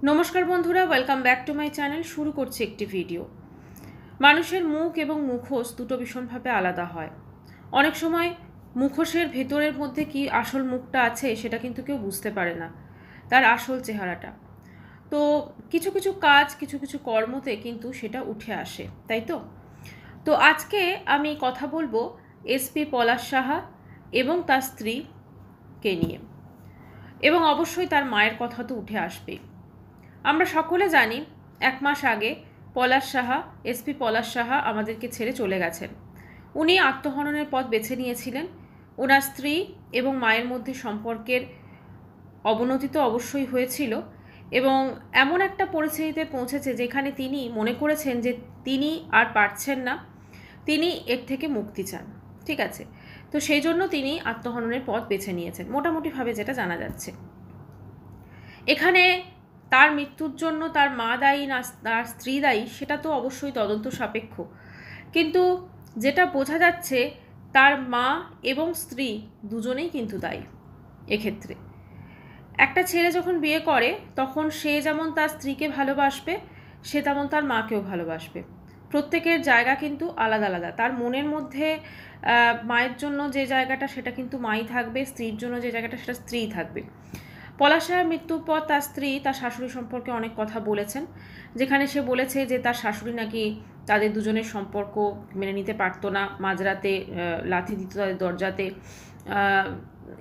নমস্কার বন্ধুরা, welcome back to my channel. শুরু করছি একটি ভিডিও। মানুষের মুখ এবং মুখোশ দুটো ভীষণভাবে আলাদা হয়। অনেক সময় মুখোশের ভেতরের মধ্যে কি আসল মুখটা আছে সেটা কিন্তু কেউ বুঝতে পারে না, তার আসল চেহারাটা। তো কিছু কিছু কাজ, কিছু কিছু কর্মতে কিন্তু সেটা উঠে আসে, তাই তো? তো আজকে আমি কথা বলবো এসপি পলাশ সাহা এবং তার স্ত্রীকে নিয়ে, এবং অবশ্যই তার মায়ের কথা তো উঠে আসবেই। আমরা সকলে জানি 1 মাস আগে এসপি পলাশ সাহা আমাদেরকে ছেড়ে চলে গেছেন। উনি আত্মহননের পথ বেছে নিয়েছিলেন। ওনার স্ত্রী এবং মায়ের মধ্যে সম্পর্কের অবনতি তো অবশ্যই হয়েছিল, এবং এমন একটা পরিস্থিতিতে পৌঁছেছে যেখানে তিনি মনে করেছেন যে তিনি আর পারছেন না, তিনি এর থেকে মুক্তি চান। ঠিক আছে, তো সেই জন্য তিনি আত্মহননের পথ বেছে নিয়েছেন, মোটামুটিভাবে যেটা জানা যাচ্ছে। এখানে তার মৃত্যুর জন্য তার মা দায়ী না তার স্ত্রী দায়ী সেটা তো অবশ্যই তদন্ত সাপেক্ষ, কিন্তু যেটা বোঝা যাচ্ছে তার মা এবং স্ত্রী দুজনেই কিন্তু দায়ী এক্ষেত্রে। একটা ছেলে যখন বিয়ে করে তখন সে যেমন তার স্ত্রীকে ভালোবাসবে, সে তেমন তার মাকেও ভালোবাসবে। প্রত্যেকের জায়গা কিন্তু আলাদা আলাদা। তার মনের মধ্যে মায়ের জন্য যে জায়গাটা সেটা কিন্তু মাই থাকবে, স্ত্রীর জন্য যে জায়গাটা সেটা স্ত্রীই থাকবে। পলাশ সাহার মৃত্যুর পর তার স্ত্রী তার শাশুড়ি সম্পর্কে অনেক কথা বলেছেন, যেখানে সে বলেছে যে তার শাশুড়ি নাকি তাদের দুজনের সম্পর্ক মেনে নিতে পারতো না, মাঝরাতে লাথি দিত তাদের দরজাতে,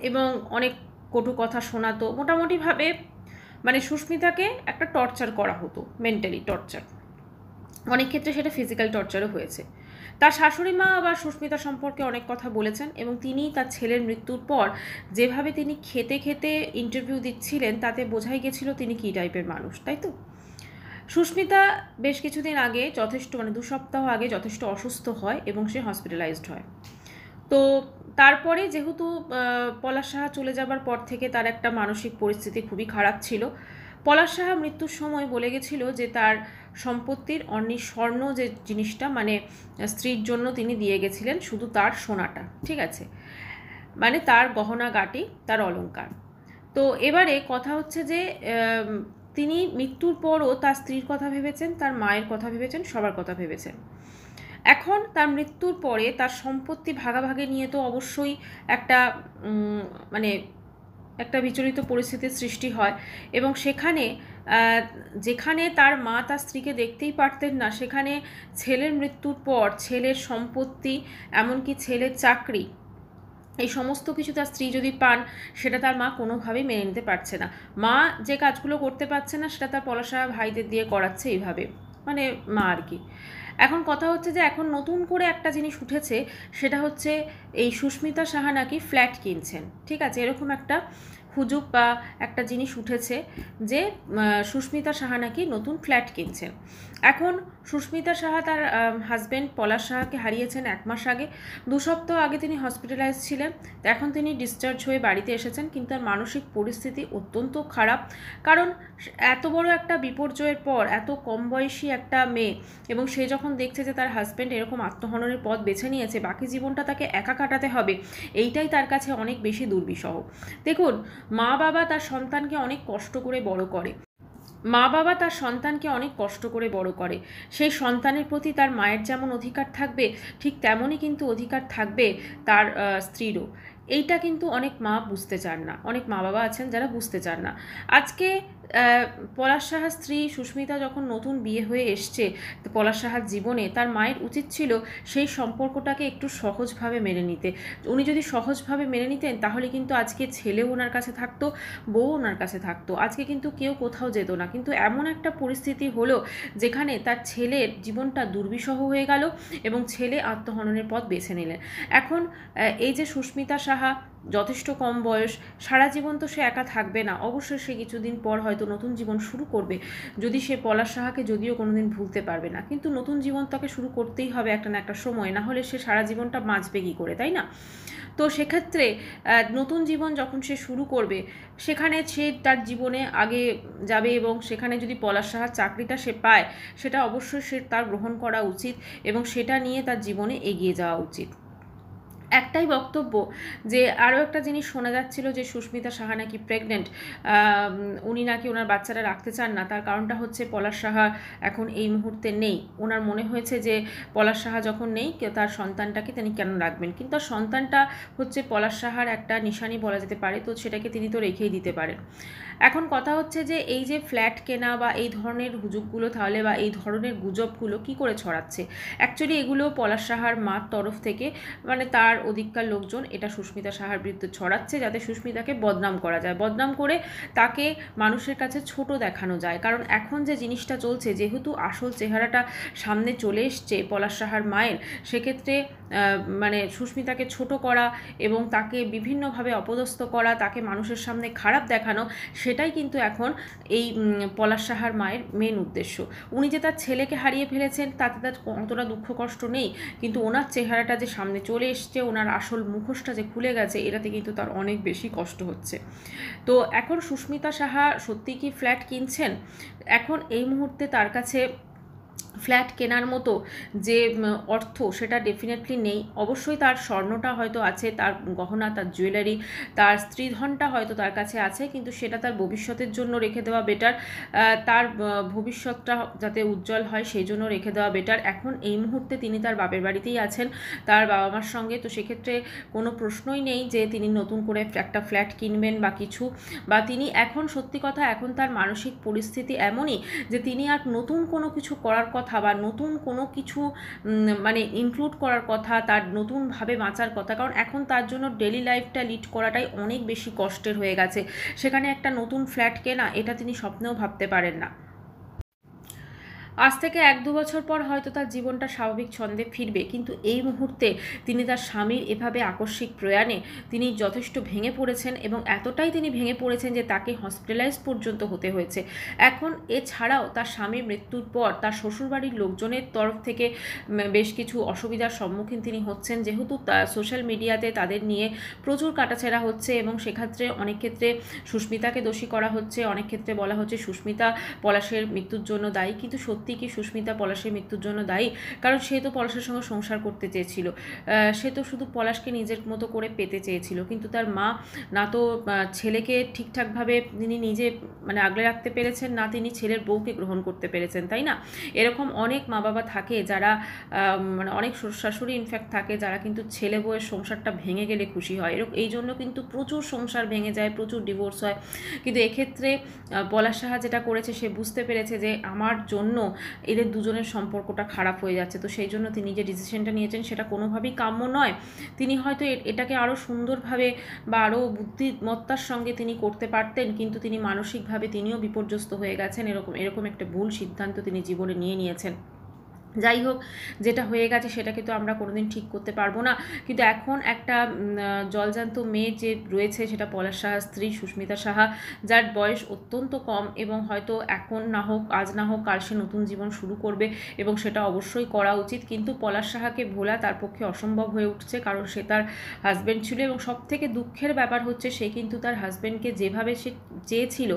এবং অনেক কটু কথা শোনাতো। মোটামুটিভাবে মানে সুস্মিতাকে একটা টর্চার করা হতো, মেন্টালি টর্চার। অনেক ক্ষেত্রে সেটা ফিজিক্যাল টর্চারও হয়েছে। তার শাশুড়ি মা আবার সুস্মিতা সম্পর্কে অনেক কথা বলেছেন, এবং তিনি তার ছেলের মৃত্যুর পর যেভাবে তিনি খেতে খেতে ইন্টারভিউ দিচ্ছিলেন তাতে বোঝাই গেছিল তিনি কী টাইপের মানুষ, তাই তো? সুস্মিতা বেশ কিছুদিন আগে যথেষ্ট 2 সপ্তাহ আগে যথেষ্ট অসুস্থ হয় এবং সে হসপিটালাইজড হয়। তো তারপরে যেহেতু পলাশ সাহা চলে যাবার পর থেকে তার একটা মানসিক পরিস্থিতি খুবই খারাপ ছিল। পলাশ সাহা মৃত্যুর সময় বলে গেছিল যে তার সম্পত্তির স্বর্ণ যে জিনিসটা, মানে স্ত্রীর জন্য তিনি দিয়ে গেছিলেন শুধু তার সোনাটা, ঠিক আছে, মানে তার গহনা গাটি, তার অলংকার। তো এবারে কথা হচ্ছে যে তিনি মৃত্যুর পরও তার স্ত্রীর কথা ভেবেছেন, তার মায়ের কথা ভেবেছেন, সবার কথা ভেবেছেন। এখন তার মৃত্যুর পরে তার সম্পত্তি ভাগাভাগি নিয়ে তো অবশ্যই একটা মানে একটা বিচলিত পরিস্থিতির সৃষ্টি হয়, এবং সেখানে যেখানে তার মা তার স্ত্রীকে দেখতেই পারতেন না, সেখানে ছেলের মৃত্যুর পর ছেলের সম্পত্তি, এমনকি ছেলের চাকরি, এই সমস্ত কিছু তার স্ত্রী যদি পান সেটা তার মা কোনোভাবেই মেনে নিতে পারছে না। মা যে কাজগুলো করতে পারছে না সেটা তার পলাশা ভাইদের দিয়ে করাচ্ছে এইভাবে, মানে মা আর কি। এখন কথা হচ্ছে যে এখন নতুন করে একটা জিনিস উঠেছে, সেটা হচ্ছে এই সুস্মিতা সাহা নাকি ফ্ল্যাট কিনছেন, ঠিক আছে, এরকম একটা হুজুগ বা একটা জিনিস উঠেছে যে সুস্মিতা সাহা নাকি নতুন ফ্ল্যাট কিনছেন। এখন সুস্মিতা সাহা তার হাজব্যান্ড পলাশ সাহাকে হারিয়েছেন 1 মাস আগে। 2 সপ্তাহ আগে তিনি হসপিটালাইজ ছিলেন, এখন তিনি ডিসচার্জ হয়ে বাড়িতে এসেছেন, কিন্তু তার মানসিক পরিস্থিতি অত্যন্ত খারাপ। কারণ এত বড় একটা বিপর্যয়ের পর এত কম বয়সী একটা মেয়ে, এবং সে যখন দেখছে যে তার হাজব্যান্ড এরকম আত্মহননের পথ বেছে নিয়েছে, বাকি জীবনটা তাকে একা কাটাতে হবে, এইটাই তার কাছে অনেক বেশি দুর্বিষহ। দেখুন, মা বাবা তার সন্তানকে অনেক কষ্ট করে বড় করে, সেই সন্তানের প্রতি তার মায়ের যেমন অধিকার থাকবে, ঠিক তেমনই কিন্তু অধিকার থাকবে তার স্ত্রীরও। এইটা কিন্তু অনেক মা বুঝতে চান না, অনেক মা বাবা আছেন যারা বুঝতে চান না। আজকে পলাশ সাহার স্ত্রী সুস্মিতা যখন নতুন বিয়ে হয়ে এসছে পলাশ সাহার জীবনে, তার মায়ের উচিত ছিল সেই সম্পর্কটাকে একটু সহজভাবে মেনে নিতে। উনি যদি সহজভাবে মেনে নিতেন তাহলে কিন্তু আজকে ছেলেও ওনার কাছে থাকতো, বউ ওনার কাছে থাকতো, আজকে কিন্তু কেউ কোথাও যেত না। কিন্তু এমন একটা পরিস্থিতি হলো যেখানে তার ছেলের জীবনটা দুর্বিষহ হয়ে গেল এবং ছেলে আত্মহননের পথ বেছে নিলেন। এখন এই যে সুস্মিতা সাহা, যথেষ্ট কম বয়স, সারা জীবন তো সে একা থাকবে না, অবশ্যই সে কিছুদিন পর হয়তো নতুন জীবন শুরু করবে। যদি সে পলাশ সাহাকে যদিও কোনোদিন ভুলতে পারবে না, কিন্তু নতুন জীবন তাকে শুরু করতেই হবে একটা না একটা সময়, না হলে সে সারা জীবনটা বাঁচবে কী করে, তাই না? তো সেক্ষেত্রে নতুন জীবন যখন সে শুরু করবে, সেখানে সে তার জীবনে আগে যাবে, এবং সেখানে যদি পলাশ সাহার চাকরিটা সে পায়, সেটা অবশ্যই সে তার গ্রহণ করা উচিত এবং সেটা নিয়ে তার জীবনে এগিয়ে যাওয়া উচিত। একটাই বক্তব্য যে আরও একটা জিনিস শোনা যাচ্ছিল যে সুস্মিতা সাহা নাকি প্রেগনেন্ট, উনি নাকি ওনার বাচ্চারা রাখতে চান না। তার কারণটা হচ্ছে পলাশ সাহা এখন এই মুহূর্তে নেই। ওনার মনে হয়েছে যে পলাশ সাহা যখন নেই তার সন্তানটাকে তিনি কেন রাখবেন, কিন্তু তার সন্তানটা হচ্ছে পলাশ সাহার একটা নিশানি বলা যেতে পারে, তো সেটাকে তিনি তো রেখেই দিতে পারেন। এখন কথা হচ্ছে যে এই যে ফ্ল্যাট কেনা বা এই ধরনের হুজুগগুলো তাহলে বা এই ধরনের গুজবগুলো কি করে ছড়াচ্ছে, অ্যাকচুয়ালি এগুলো পলাশ সাহার মার তরফ থেকে মানে তার অধিকার লোকজন এটা সুস্মিতা সাহার বিরুদ্ধে ছড়াচ্ছে, যাতে সুস্মিতাকে বদনাম করা যায়, বদনাম করে তাকে মানুষের কাছে ছোট দেখানো যায়। কারণ এখন যে জিনিসটা চলছে, যেহেতু আসল চেহারাটা সামনে চলে এসছে পলাশ সাহার মায়ের, সেক্ষেত্রে মানে সুস্মিতাকে ছোট করা এবং তাকে বিভিন্নভাবে অপদস্থ করা, তাকে মানুষের সামনে খারাপ দেখানো, সেটাই কিন্তু এখন এই পলাশ সাহার মায়ের মেন উদ্দেশ্য। উনি যে তার ছেলেকে হারিয়ে ফেলেছেন তাতে তার অতটা দুঃখ কষ্ট নেই, কিন্তু ওনার চেহারাটা যে সামনে চলে এসছে, ওনার আসল মুখোশটা যে খুলে গেছে, এটাতে কিন্তু তার অনেক বেশি কষ্ট হচ্ছে। তো এখন সুস্মিতা সাহা সত্যি কি ফ্ল্যাট কিনছেন? এখন এই মুহূর্তে তার কাছে ফ্ল্যাট কেনার মতো যে অর্থ সেটা ডেফিনেটলি নেই। অবশ্যই তার স্বর্ণটা হয়তো আছে, তার গহনা, তার জুয়েলারি, তার স্ত্রীধনটা হয়তো তার কাছে আছে, কিন্তু সেটা তার ভবিষ্যতের জন্য রেখে দেওয়া বেটার, তার ভবিষ্যৎটা যাতে উজ্জ্বল হয় সেই জন্য রেখে দেওয়া বেটার। এখন এই মুহূর্তে তিনি তার বাপের বাড়িতেই আছেন তার বাবা মার সঙ্গে, তো সেক্ষেত্রে কোনো প্রশ্নই নেই যে তিনি নতুন করে একটা ফ্ল্যাট কিনবেন বা কিছু, বা তিনি এখন সত্যি কথা এখন তার মানসিক পরিস্থিতি এমনই যে তিনি আর নতুন কোনো কিছু করার কথা বা নতুন কোনো কিছু মানে ইনক্লুড করার কথা, তার নতুনভাবে বাঁচার কথা, কারণ এখন তার জন্য ডেলি লাইফটা লিড করাটাই অনেক বেশি কষ্টের হয়ে গেছে। সেখানে একটা নতুন ফ্ল্যাট কেনা, এটা তিনি স্বপ্নেও ভাবতে পারেন না। আজ থেকে 1-2 বছর পর হয়তো তার জীবনটা স্বাভাবিক ছন্দে ফিরবে, কিন্তু এই মুহূর্তে তিনি তার স্বামীর এভাবে আকস্মিক প্রয়াণে তিনি যথেষ্ট ভেঙে পড়েছেন, এবং এতটাই তিনি ভেঙে পড়েছেন যে তাকে হসপিটালাইজ পর্যন্ত হতে হয়েছে। এখন এছাড়াও তার স্বামীর মৃত্যুর পর তার শ্বশুরবাড়ির লোকজনের তরফ থেকে বেশ কিছু অসুবিধার সম্মুখীন তিনি হচ্ছেন, যেহেতু সোশ্যাল মিডিয়াতে তাদের নিয়ে প্রচুর কাটাছেঁড়া হচ্ছে, এবং সেক্ষেত্রে অনেক ক্ষেত্রে সুস্মিতাকে দোষী করা হচ্ছে, অনেক ক্ষেত্রে বলা হচ্ছে সুস্মিতা পলাশের মৃত্যুর জন্য দায়ী। কিন্তু সত্যি কি সুস্মিতা পলাশের মৃত্যুর জন্য দায়ী? কারণ সে তো পলাশের সঙ্গে সংসার করতে চেয়েছিল, সে তো শুধু পলাশকে নিজের মতো করে পেতে চেয়েছিল, কিন্তু তার মা না তো ছেলেকে ঠিকঠাকভাবে তিনি নিজে মানে আগলে রাখতে পেরেছেন, না তিনি ছেলের বউকে গ্রহণ করতে পেরেছেন, তাই না? এরকম অনেক মা বাবা থাকে যারা মানে অনেক শাশুড়ি ইনফ্যাক্ট থাকে যারা কিন্তু ছেলে বউয়ের সংসারটা ভেঙে গেলে খুশি হয়, এরকম এই জন্য কিন্তু প্রচুর সংসার ভেঙে যায়, প্রচুর ডিভোর্স হয়। কিন্তু এক্ষেত্রে পলাশ সাহা যেটা করেছে, সে বুঝতে পেরেছে যে আমার জন্য এদের দুজনের সম্পর্কটা খারাপ হয়ে যাচ্ছে, তো সেই জন্য তিনি যে ডিসিশনটা নিয়েছেন সেটা কোনোভাবেই কাম্য নয়। তিনি হয়তো এটাকে আরও সুন্দরভাবে বা আরও বুদ্ধিমত্তার সঙ্গে তিনি করতে পারতেন, কিন্তু তিনি মানসিকভাবে তিনিও বিপর্যস্ত হয়ে গেছেন, এরকম একটা ভুল সিদ্ধান্ত তিনি জীবনে নিয়েছেন। যাই হোক, যেটা হয়ে গেছে সেটাকে তো আমরা কোনোদিন ঠিক করতে পারবো না, কিন্তু এখন একটা জলজান্ত মেয়ে যে রয়েছে সেটা পলাশ সাহার স্ত্রী সুস্মিতা সাহা, যার বয়স অত্যন্ত কম, এবং হয়তো এখন না হোক আজ না হোক কাল সে নতুন জীবন শুরু করবে, এবং সেটা অবশ্যই করা উচিত। কিন্তু পলাশ সাহাকে ভোলা তার পক্ষে অসম্ভব হয়ে উঠছে, কারণ সে তার হাজব্যান্ড ছিল, এবং সবথেকে দুঃখের ব্যাপার হচ্ছে সে কিন্তু তার হাজব্যান্ডকে যেভাবে সে চেয়েছিল,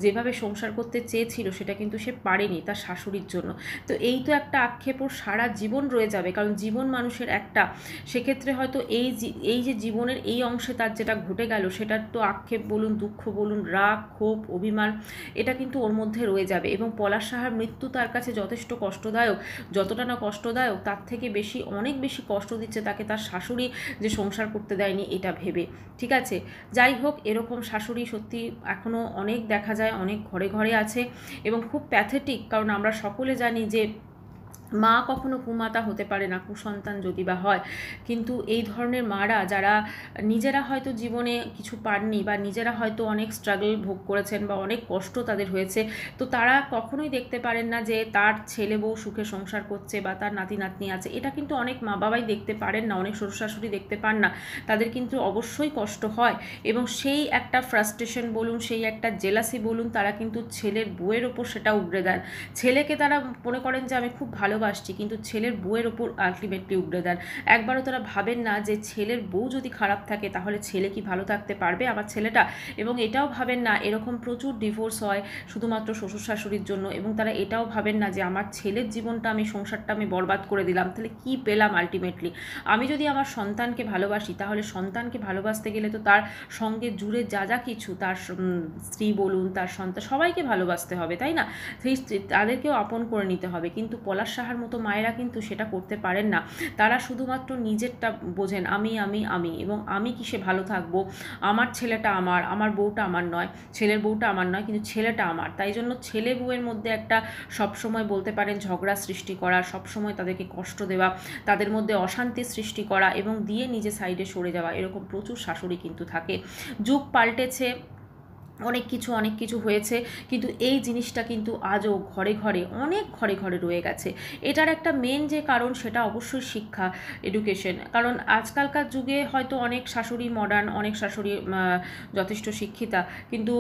যেভাবে সংসার করতে চেয়েছিল, সেটা কিন্তু সে পারেনি তার শাশুড়ির জন্য। তো এই তো একটা আক্ষেপও সারা জীবন রয়ে যাবে, কারণ জীবন মানুষের একটা, সেক্ষেত্রে হয়তো এই যে জীবনের এই অংশে তার যেটা ঘটে গেল, সেটার তো আক্ষেপ বলুন, দুঃখ বলুন, রাগ, ক্ষোভ, অভিমান, এটা কিন্তু ওর মধ্যে রয়ে যাবে। এবং পলাশ সাহার মৃত্যু তার কাছে যথেষ্ট কষ্টদায়ক, যতটা না কষ্টদায়ক তার থেকে বেশি অনেক বেশি কষ্ট দিচ্ছে তাকে তার শাশুড়ি যে সংসার করতে দেয়নি এটা ভেবে। ঠিক আছে, যাই হোক, এরকম শাশুড়ি সত্যি এখনও অনেক দেখা যায়, অনেক ঘরে ঘরে আছে, এবং খুব প্যাথেটিক, কারণ আমরা সকলে জানি যে মা কখনো কুমাতা হতে পারে না, কুসন্তান যদি বা হয়, কিন্তু এই ধরনের মারা যারা নিজেরা হয়তো জীবনে কিছু পাননি, বা নিজেরা হয়তো অনেক স্ট্রাগল ভোগ করেছেন, বা অনেক কষ্ট তাদের হয়েছে, তো তারা কখনোই দেখতে পারেন না যে তার ছেলে বউ সুখে সংসার করছে বা তার নাতি নাতনি আছে, এটা কিন্তু অনেক মা বাবাই দেখতে পারেন না, অনেক শ্বশুর শাশুড়ি দেখতে পান না, তাদের কিন্তু অবশ্যই কষ্ট হয়, এবং সেই একটা ফ্রাস্ট্রেশন বলুন, সেই একটা জেলাসি বলুন, তারা কিন্তু ছেলের বউয়ের ওপর সেটা উগড়ে দেন। ছেলেকে তারা মনে করেন যে আমি খুব ভালোবাসছি, কিন্তু ছেলের বউয়ের ওপর আলটিমেটলি উগড়ে দেন। একবারও তারা ভাবেন না যে ছেলের বউ যদি খারাপ থাকে তাহলে ছেলে কি ভালো থাকতে পারবে আমার ছেলেটা, এবং এটাও ভাবেন না, এরকম প্রচুর ডিভোর্স হয় শুধুমাত্র শ্বশুর শাশুড়ির জন্য, এবং তারা এটাও ভাবেন না যে আমার ছেলের জীবনটা আমি সংসারটা আমি বরবাদ করে দিলাম, তাহলে কি পেলাম আলটিমেটলি। আমি যদি আমার সন্তানকে ভালোবাসি তাহলে সন্তানকে ভালোবাসতে গেলে তো তার সঙ্গে জুড়ে যা যা কিছু, তার স্ত্রী বলুন, তার সন্তান, সবাইকে ভালোবাসতে হবে, তাই না? সেই তাদেরকেও আপন করে নিতে হবে। কিন্তু পলাশ সাহার মতো মায়েরা কিন্তু সেটা করতে পারেন না। তারা শুধুমাত্র নিজেরটা বোঝেন, আমি আমি আমি, এবং আমি কিসে ভালো থাকবো, আমার ছেলেটা আমার, আমার বউটা আমার নয়, ছেলের বউটা আমার নয়, কিন্তু ছেলেটা আমার। তাই জন্য ছেলে বউয়ের মধ্যে একটা সবসময় বলতে পারেন ঝগড়া সৃষ্টি করা, সবসময় তাদেরকে কষ্ট দেওয়া, তাদের মধ্যে অশান্তি সৃষ্টি করা এবং দিয়ে নিজে সাইডে সরে যাওয়া, এরকম প্রচুর শাশুড়ি কিন্তু থাকে। যুগ পাল্টেছে, অনেক কিছু হয়েছে, কিন্তু এই জিনিসটা কিন্তু আজও ঘরে ঘরে, অনেক ঘরে ঘরে রয়ে গেছে। এটার একটা মেন যে কারণ সেটা অবশ্যই শিক্ষা, এডুকেশন। কারণ আজকালকার যুগে হয়তো অনেক শাশুড়ি মডার্ন, অনেক শাশুড়ি যথেষ্ট শিক্ষিতা, কিন্তু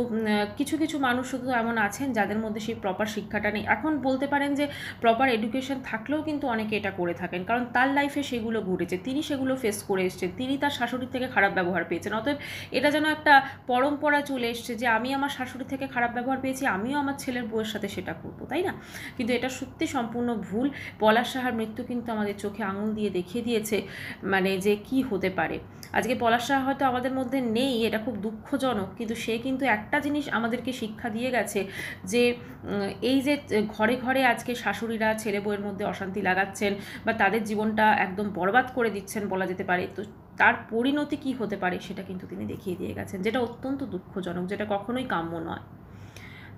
কিছু কিছু মানুষ শুধু এমন আছেন যাদের মধ্যে সেই প্রপার শিক্ষাটা নেই। এখন বলতে পারেন যে প্রপার এডুকেশন থাকলেও কিন্তু অনেকে এটা করে থাকেন, কারণ তার লাইফে সেগুলো ঘটেছে, তিনি সেগুলো ফেস করে এসছেন, তিনি তার শাশুড়ির থেকে খারাপ ব্যবহার পেয়েছেন। অতএব এটা যেন একটা পরম্পরা চলে এসছে যে আমি আমার শাশুড়ি থেকে খারাপ ব্যবহার পেয়েছি, আমিও আমার ছেলের বউয়ের সাথে সেটা করবো, তাই না? কিন্তু এটা সত্যি সম্পূর্ণ ভুল। পলাশ সাহার মৃত্যু কিন্তু আমাদের চোখে আঙুল দিয়ে দেখিয়ে দিয়েছে মানে যে কি হতে পারে। আজকে পলাশ সাহা হয়তো আমাদের মধ্যে নেই, এটা খুব দুঃখজনক, কিন্তু সে কিন্তু একটা জিনিস আমাদেরকে শিক্ষা দিয়ে গেছে যে এই যে ঘরে ঘরে আজকে শাশুড়িরা ছেলে বউয়ের মধ্যে অশান্তি লাগাচ্ছেন বা তাদের জীবনটা একদম বরবাদ করে দিচ্ছেন বলা যেতে পারে, তো তার পরিণতি কি হতে পারে সেটা কিন্তু তিনি দেখিয়ে দিয়ে গেছেন, যেটা অত্যন্ত দুঃখজনক, যেটা কখনোই কাম্য নয়।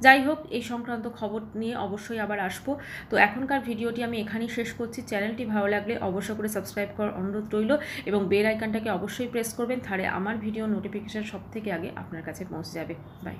যাই হোক, এই সংক্রান্ত খবর নিয়ে অবশ্যই আবার আসবো। তো এখনকার ভিডিওটি আমি এখানেই শেষ করছি। চ্যানেলটি ভালো লাগলে অবশ্যই করে সাবস্ক্রাইব করার অনুরোধ রইল, এবং বেল আইকনটাকে অবশ্যই প্রেস করবেন, তাহলে আমার ভিডিও নোটিফিকেশান সব থেকে আগে আপনার কাছে পৌঁছে যাবে। বাই।